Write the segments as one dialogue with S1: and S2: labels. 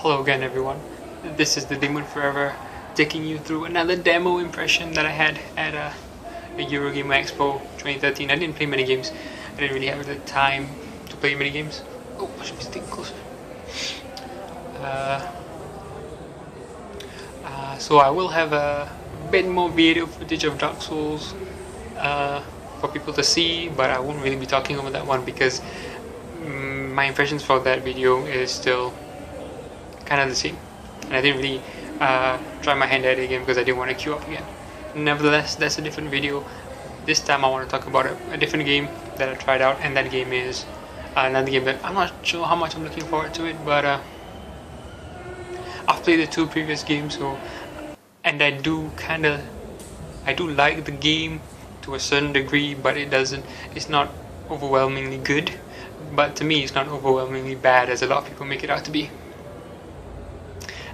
S1: Hello again everyone, this is the Demon Forever taking you through another demo impression that I had at a Eurogamer Expo 2013. I didn't play many games, I didn't really have the time to play many games. Oh, I should be sticking closer. So I will have a bit more video footage of Dark Souls for people to see, but I won't really be talking over that one because my impressions for that video is still kind of the same, and I didn't really try my hand at it again because I didn't want to queue up again. Nevertheless, that's a different video. This time I want to talk about a different game that I tried out, and that game is another game that I'm not sure how much I'm looking forward to it, but I've played the two previous games, and I do like the game to a certain degree, but it's not overwhelmingly good, but to me it's not overwhelmingly bad as a lot of people make it out to be.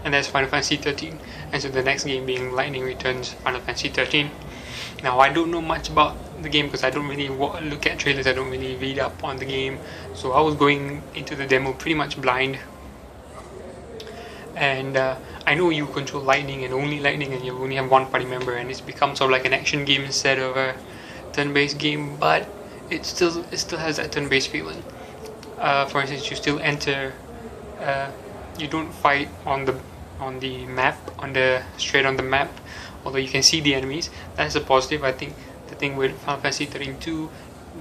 S1: And that's Final Fantasy XIII, and so the next game being Lightning Returns Final Fantasy XIII. Now I don't know much about the game because I don't really look at trailers, I don't really read up on the game, so I was going into the demo pretty much blind. And I know you control lightning and only lightning, and you only have one party member, and it's become sort of like an action game instead of a turn-based game, but it still has that turn-based feeling. For instance, you still enter, you don't fight on the map, straight on the map, although you can see the enemies. That's a positive. I think the thing with Final Fantasy XIII 2,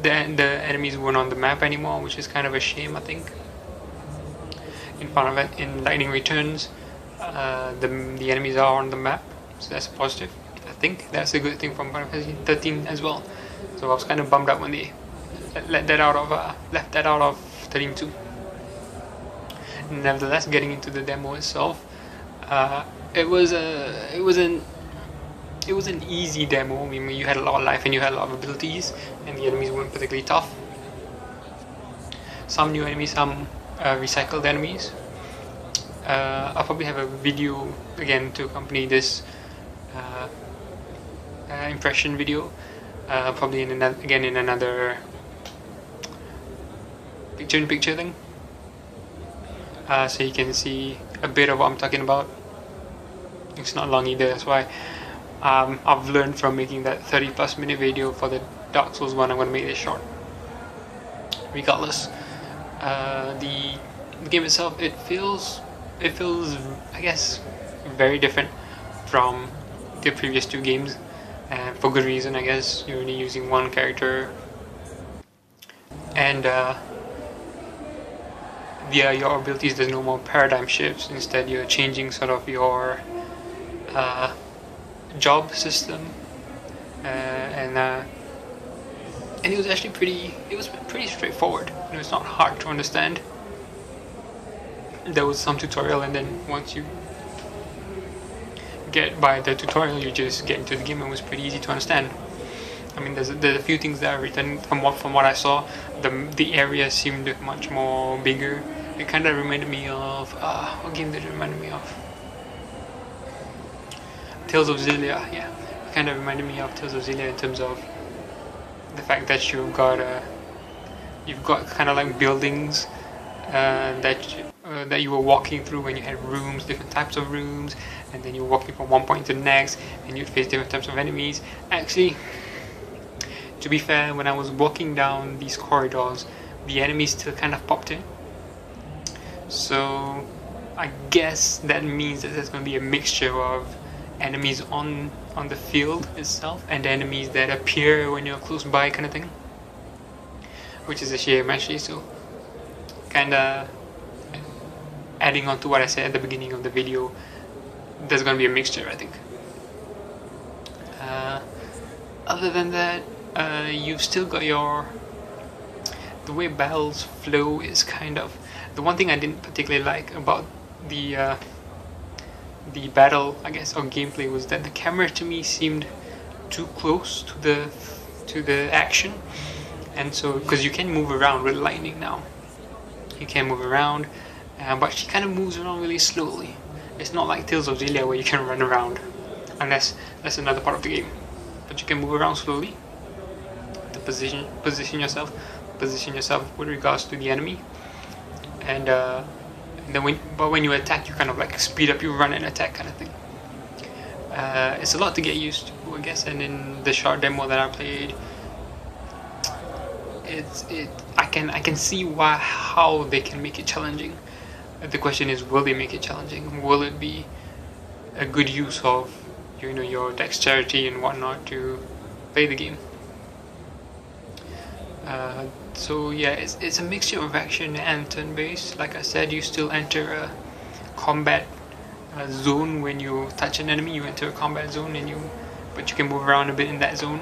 S1: the enemies weren't on the map anymore, which is kind of a shame, I think. In Lightning Returns, the enemies are on the map, so that's a positive. I think that's a good thing from Final Fantasy XIII as well. So I was kind of bummed out when they left that out of 13.2. Nevertheless, getting into the demo itself, it was an easy demo. I mean, you had a lot of life and you had a lot of abilities, and the enemies weren't particularly tough. Some new enemies, some recycled enemies. I'll probably have a video again to accompany this impression video, probably in another picture-in-picture thing. So you can see a bit of what I'm talking about. It's not long either, that's why I've learned from making that 30+ minute video for the Dark Souls one. I'm going to make this short. Regardless, the game itself, it feels I guess very different from the previous two games, and for good reason. I guess you're only using one character, and your abilities, there's no more paradigm shifts. Instead, you're changing sort of your job system, and it was actually pretty straightforward. It was not hard to understand. There was some tutorial, and then once you get by the tutorial, you just get into the game, and it was pretty easy to understand. I mean, there's a few things that are written from what I saw. The area seemed much more bigger. It kind of reminded me of what game did it remind me of? Tales of Xillia. Yeah, it kind of reminded me of Tales of Xillia in terms of the fact that you've got kind of like buildings that you were walking through, when you had rooms, different types of rooms, and then you're walking from one point to the next, and you'd face different types of enemies. Actually, to be fair, when I was walking down these corridors, the enemies still kind of popped in. So I guess that means that there's going to be a mixture of enemies on the field itself and enemies that appear when you're close by, kind of thing, which is a shame actually. So kind of adding on to what I said at the beginning of the video, there's going to be a mixture, I think. Other than that, you've still got the way battles flow is kind of the one thing I didn't particularly like about the battle, I guess, or gameplay, was that the camera to me seemed too close to the action. And so, because you can move around with lightning now, you can move around, but she kind of moves around really slowly. It's not like Tales of Xillia where you can run around, unless that's another part of the game. But you can move around slowly to position yourself with regards to the enemy, and And then when you attack, you kind of like speed up, you run and attack kind of thing. It's a lot to get used to, I guess. And in the short demo that I played, I can see how they can make it challenging. The question is, will they make it challenging? Will it be a good use of your dexterity and whatnot to play the game? So yeah, it's a mixture of action and turn-based. Like I said, you still enter a combat zone when you touch an enemy. You enter a combat zone, but you can move around a bit in that zone.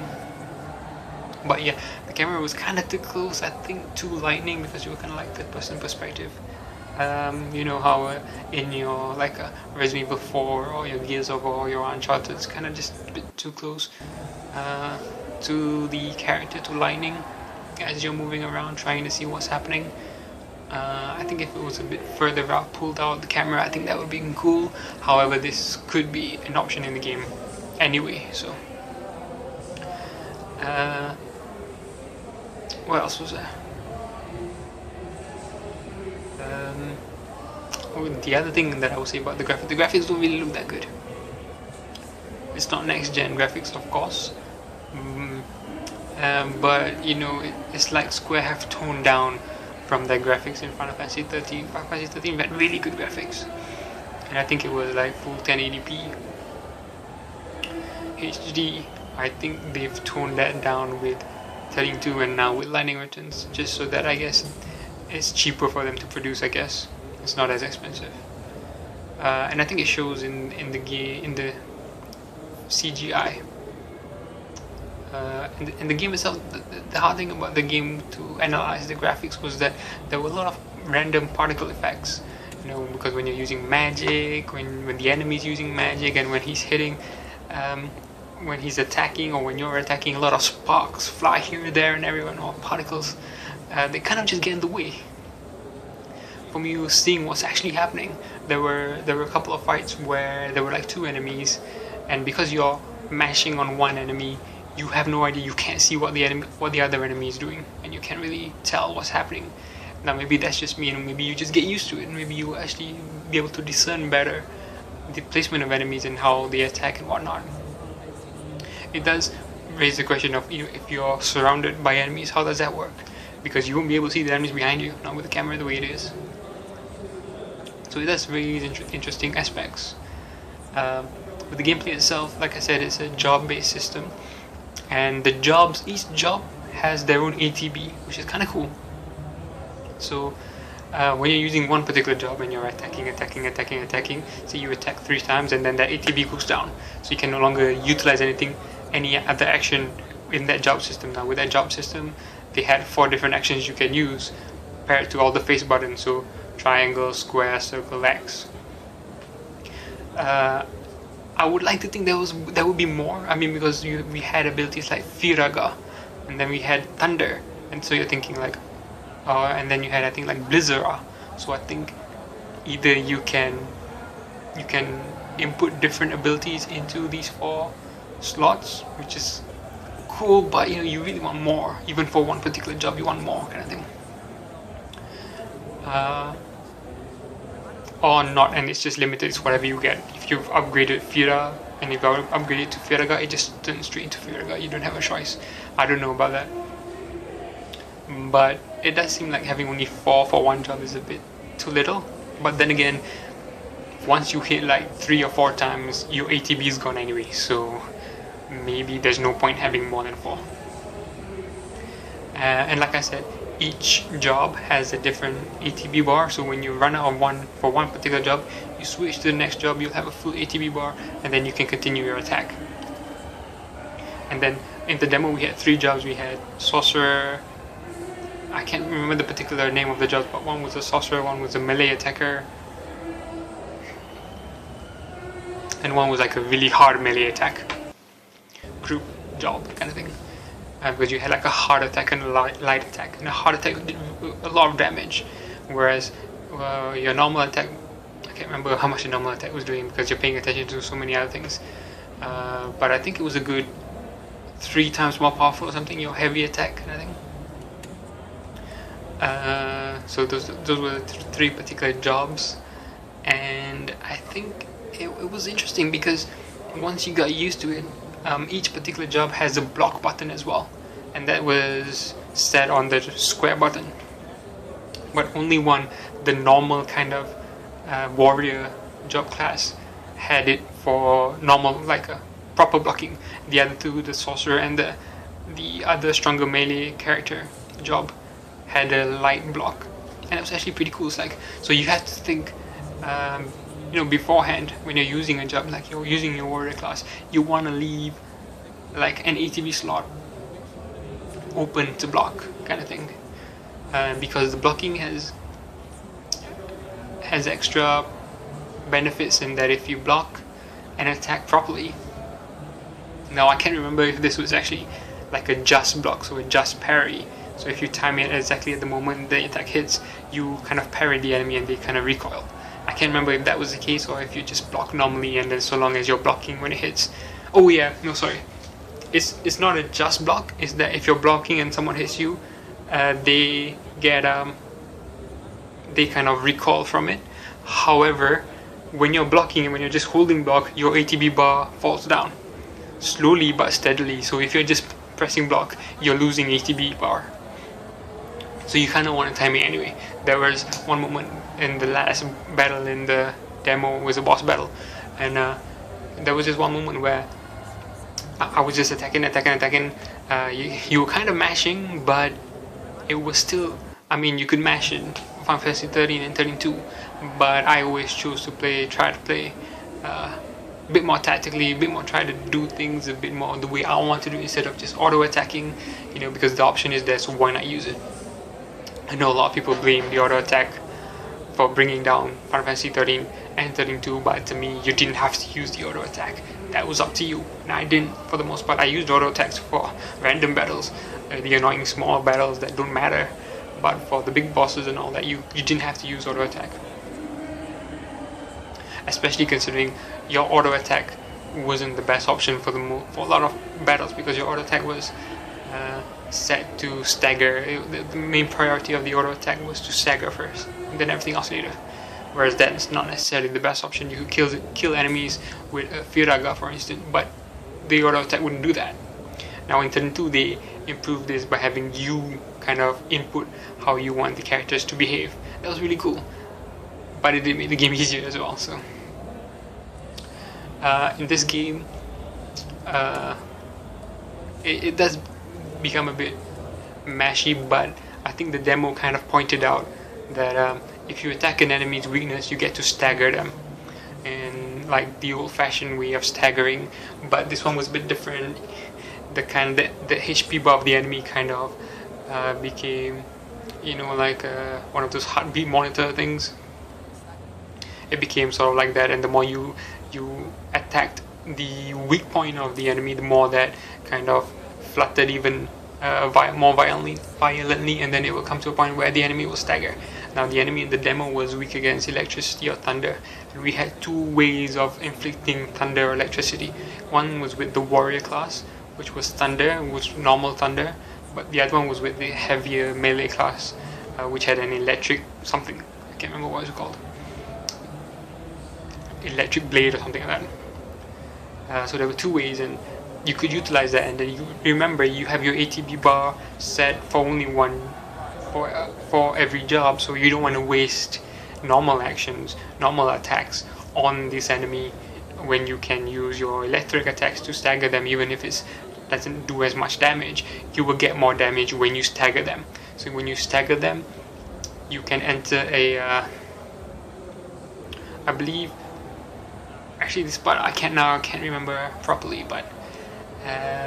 S1: But yeah, the camera was kind of too close, I think, to Lightning, because you were kind of like third-person perspective. You know how in your Resident Evil 4 or your Gears of War or your Uncharted, it's kind of just a bit too close to the character, to Lightning, as you're moving around trying to see what's happening. I think if it was a bit further out, pulled out the camera, I think that would be cool. However, this could be an option in the game anyway, so what else was there? The other thing that I would say about the graphics don't really look that good. It's not next gen graphics, of course, but it's like Square have toned down from their graphics in Final Fantasy XIII. Final Fantasy XIII had really good graphics, and I think it was like full 1080p HD. I think they've toned that down with 32 and now with Lightning Returns, just so that I guess it's cheaper for them to produce. I guess it's not as expensive, and I think it shows in the CGI. In the game itself, the hard thing about the game to analyze the graphics was that there were a lot of random particle effects. Because when you're using magic, when the enemy's using magic, and when he's hitting, when he's attacking or when you're attacking, a lot of sparks fly here, there, and everywhere, or particles. They kind of just get in the way from you seeing what's actually happening. There were a couple of fights where there were like two enemies, and because you're mashing on one enemy, you have no idea, you can't see what the other enemy is doing, and you can't really tell what's happening. Now maybe that's just me, and maybe you just get used to it, and maybe you will actually be able to discern better the placement of enemies and how they attack and whatnot. It does raise the question of, if you're surrounded by enemies, how does that work? Because you won't be able to see the enemies behind you, not with the camera the way it is. So it does raise interesting aspects. With the gameplay itself, like I said, it's a job-based system, and each job has their own ATB, which is kind of cool. So when you're using one particular job and you're attacking, so you attack 3 times, and then that ATB goes down, so you can no longer utilize any other action in that job system. Now with that job system, they had 4 different actions you can use paired to all the face buttons, so triangle, square, circle, X. I would like to think there would be more. I mean, because we had abilities like Firaga, and then we had Thunder, and so you're thinking like, and then you had, I think, like Blizzara. So I think either you can input different abilities into these 4 slots, which is cool, but you really want more. Even for one particular job, you want more, kind of thing. Or not, and it's just limited. It's whatever you get. If you've upgraded Fira, and if you upgraded to Firaga, it just turns straight into Firaga. You don't have a choice. I don't know about that, but it does seem like having only 4 for one job is a bit too little. But then again, once you hit like 3 or 4 times, your ATB is gone anyway, so maybe there's no point having more than 4. And like I said, each job has a different ATB bar, so when you run out of one for one particular job, you switch to the next job, you'll have a full ATB bar, and then you can continue your attack. And then in the demo we had 3 jobs. We had Sorcerer, I can't remember the particular name of the job, but one was a Sorcerer, one was a melee attacker, and one was like a really hard melee attack group job kind of thing. Because you had like a hard attack and a light attack, and a hard attack did a lot of damage, whereas your normal attack, I can't remember how much the normal attack was doing because you're paying attention to so many other things, but I think it was a good 3 times more powerful or something, your heavy attack kind of thing. So those were the three particular jobs, and I think it was interesting because once you got used to it, each particular job has a block button as well, and that was set on the square button. But only one, the normal kind of warrior job class, had it for normal, like a proper blocking. The other two, the sorcerer and the other stronger melee character job, had a light block, and it was actually pretty cool. It's like, so you had to think, beforehand when you're using a job, like you're using your warrior class, you want to leave like an ATB slot open to block, kind of thing, because the blocking has extra benefits in that if you block and attack properly. Now I can't remember if this was actually like a just block, so a just parry. So if you time it exactly at the moment the attack hits, you kind of parry the enemy and they kind of recoil. I can't remember if that was the case or if you just block normally and then so long as you're blocking when it hits. Oh yeah, no, sorry. It's not a just block. It's that if you're blocking and someone hits you, they get they kind of recoil from it. However, when you're blocking and when you're just holding block, your ATB bar falls down slowly but steadily. So if you're just pressing block, you're losing ATB bar. So you kind of want to time it anyway. There was one moment in the last battle in the demo, was a boss battle, and there was just one moment where I was just attacking. You were kind of mashing, but it was still, I mean, you could mash in Final Fantasy 13 and 13-2, but I always chose to try to play a bit more tactically, a bit more, try to do things a bit more the way I want to do instead of just auto attacking, because the option is there, so why not use it? I know a lot of people blame the auto attack for bringing down Final Fantasy 13 and 13-2, but to me, you didn't have to use the auto attack. That was up to you, and I didn't. For the most part, I used auto attacks for random battles, the annoying small battles that don't matter, but for the big bosses and all that, you didn't have to use auto attack. Especially considering your auto attack wasn't the best option for a lot of battles, because your auto attack was set to stagger. The main priority of the auto attack was to stagger first, and then everything else later. Whereas that's not necessarily the best option. You could kill enemies with a Firaga, for instance, but the auto attack wouldn't do that. Now in 13-2 they improved this by having you kind of input how you want the characters to behave. That was really cool, but it did make the game easier as well. So in this game, it does become a bit mashy, but I think the demo kind of pointed out that if you attack an enemy's weakness, you get to stagger them, and like the old-fashioned way of staggering. But this one was a bit different. The HP bar of the enemy kind of became, like one of those heartbeat monitor things. It became sort of like that, and the more you attacked the weak point of the enemy, the more that kind of fluttered even more violently, and then it will come to a point where the enemy will stagger. Now the enemy in the demo was weak against electricity or thunder, and we had two ways of inflicting thunder or electricity. One was with the warrior class, which was thunder, which was normal thunder, but the other one was with the heavier melee class, which had an electric something. I can't remember what it was called. Electric blade or something like that. So there were two ways, and you could utilize that, and then you remember you have your ATB bar set for only one for every job, so you don't want to waste normal actions, normal attacks on this enemy when you can use your electric attacks to stagger them. Even if it doesn't do as much damage, you will get more damage when you stagger them. So when you stagger them, you can enter a I believe, actually this part I can't remember properly, but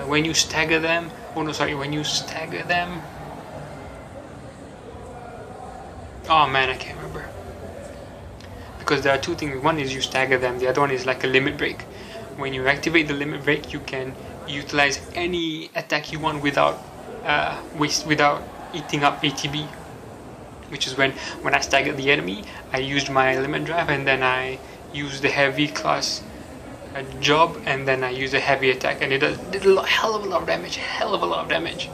S1: when you stagger them, when you stagger them, oh man, I can't remember, because there are two things. One is you stagger them, the other one is like a limit break. When you activate the limit break, you can utilize any attack you want without eating up ATB, which is when I staggered the enemy, I used my limit drive, and then I used the heavy class job, and then I used a heavy attack, and it did a hell of a lot of damage,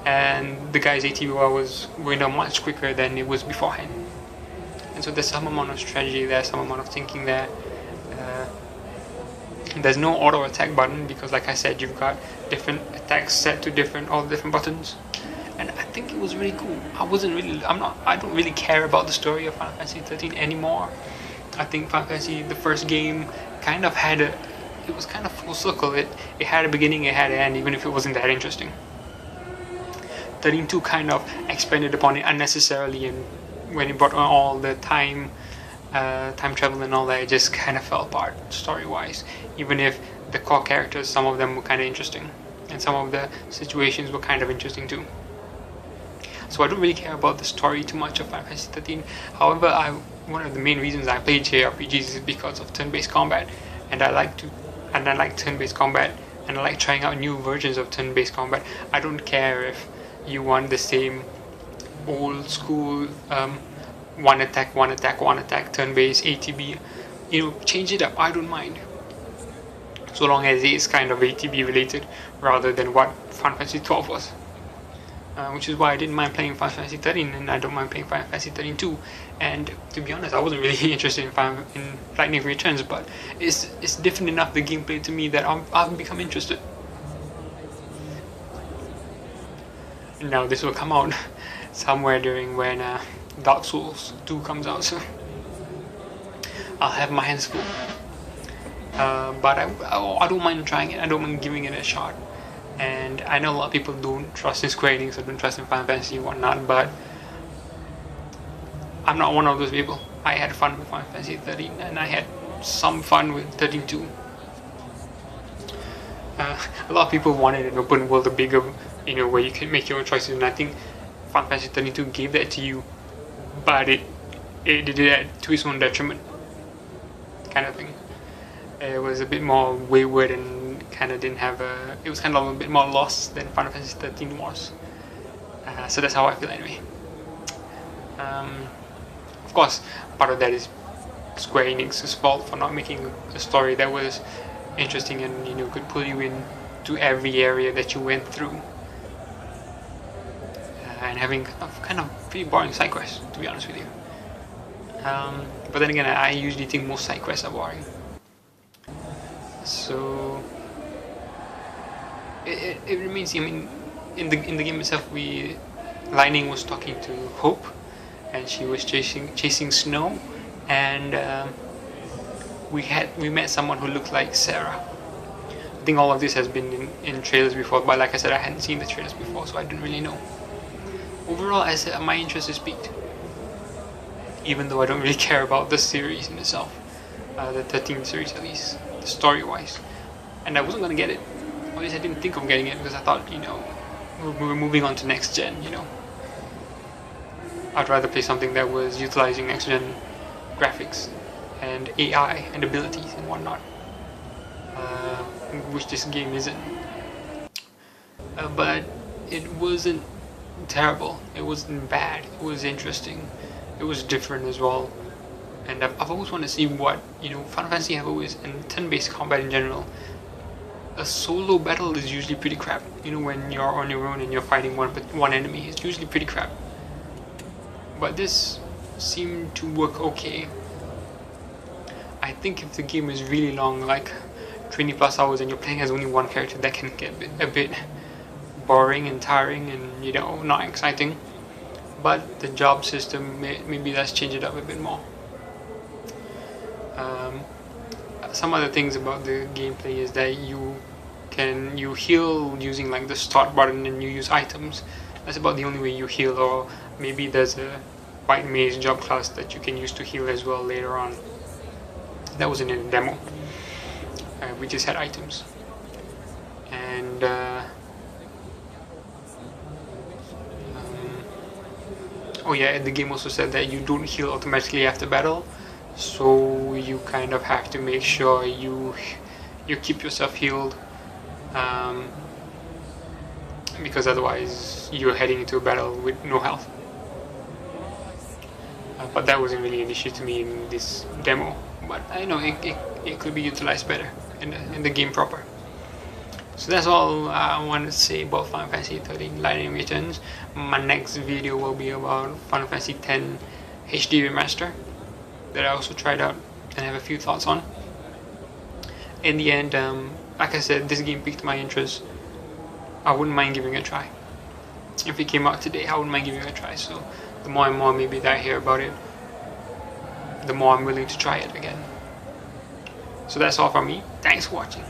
S1: and the guy's ATB bar was going down much quicker than it was beforehand. And so there's some amount of strategy there, some amount of thinking there. There's no auto attack button because, like I said, you've got different attacks set to all the different buttons, and I think it was really cool. I don't really care about the story of Final Fantasy XIII anymore. I think Final Fantasy, the first game, kind of had it was kind of full circle. It had a beginning, it had an end, even if it wasn't that interesting. 13.2 kind of expanded upon it unnecessarily, and when it brought on all the time travel and all that, it just kind of fell apart story-wise. Even if the core characters, some of them were kind of interesting, and some of the situations were kind of interesting too. So I don't really care about the story too much of Final Fantasy XIII. However, one of the main reasons I play JRPGs is because of turn-based combat, and I like turn-based combat, and I like trying out new versions of turn-based combat. I don't care if you want the same old school one attack, turn-based ATB. Change it up. I don't mind, so long as it's kind of ATB related rather than what Final Fantasy XII was. Which is why I didn't mind playing Final Fantasy XIII, and I don't mind playing Final Fantasy XIII 2. And to be honest, I wasn't really interested in Lightning Returns, but it's different enough, the gameplay, to me, that I've become interested. Now this will come out somewhere during when Dark Souls 2 comes out, so I'll have my hands full. But I don't mind trying it. I don't mind giving it a shot. And I know a lot of people don't trust in Square Enix or don't trust in Final Fantasy and whatnot, but I'm not one of those people. I had fun with Final Fantasy XIII, and I had some fun with 13.2. A lot of people wanted an open world, a bigger, where you can make your own choices, and I think Final Fantasy 32 gave that to you, but it did it to its own detriment, kind of thing. It was a bit more wayward and kind of didn't have it was kind of a bit more lost than Final Fantasy 13 was. So that's how I feel anyway. Of course, part of that is Square Enix's fault for not making a story that was interesting and could pull you into every area that you went through, and having kind of pretty boring side quests, to be honest with you. But then again, I usually think most side quests are boring. So it remains. I mean, in the game itself, Lightning was talking to Hope, and she was chasing Snow, and we met someone who looked like Sarah. I think all of this has been in trailers before, but like I said, I hadn't seen the trailers before, so I didn't really know. Overall, I said my interest is piqued, even though I don't really care about the series in itself, the 13 series at least, story-wise. And I wasn't gonna get it. Or at least I didn't think of getting it, because I thought, we were moving on to next gen. I'd rather play something that was utilizing next gen graphics and AI and abilities and whatnot, which this game isn't. But it wasn't terrible. It wasn't bad. It was interesting. It was different as well. And I've always wanted to see what Final Fantasy have always, and turn-based combat in general. A solo battle is usually pretty crap. When you're on your own and you're fighting one enemy, it's usually pretty crap. But this seemed to work okay. I think if the game is really long, like 20 plus hours, and you're playing as only one character, that can get a bit boring and tiring and not exciting. But the job system, maybe let's change it up a bit more. Some other things about the gameplay is that you heal using like the start button, and you use items. That's about the only way you heal, or maybe there's a white mage job class that you can use to heal as well later on. That wasn't in the demo. We just had items. And oh yeah, the game also said that you don't heal automatically after battle, so you kind of have to make sure you keep yourself healed, because otherwise you're heading into a battle with no health. But that wasn't really an issue to me in this demo, but I know it could be utilized better in the game proper. So that's all I wanted to say about Final Fantasy XIII Lightning Returns. My next video will be about Final Fantasy X HD Remaster that I also tried out and have a few thoughts on. In the end, like I said, this game piqued my interest. I wouldn't mind giving it a try. If it came out today, I wouldn't mind giving it a try. So the more and more maybe that I hear about it, the more I'm willing to try it again. So that's all from me. Thanks for watching.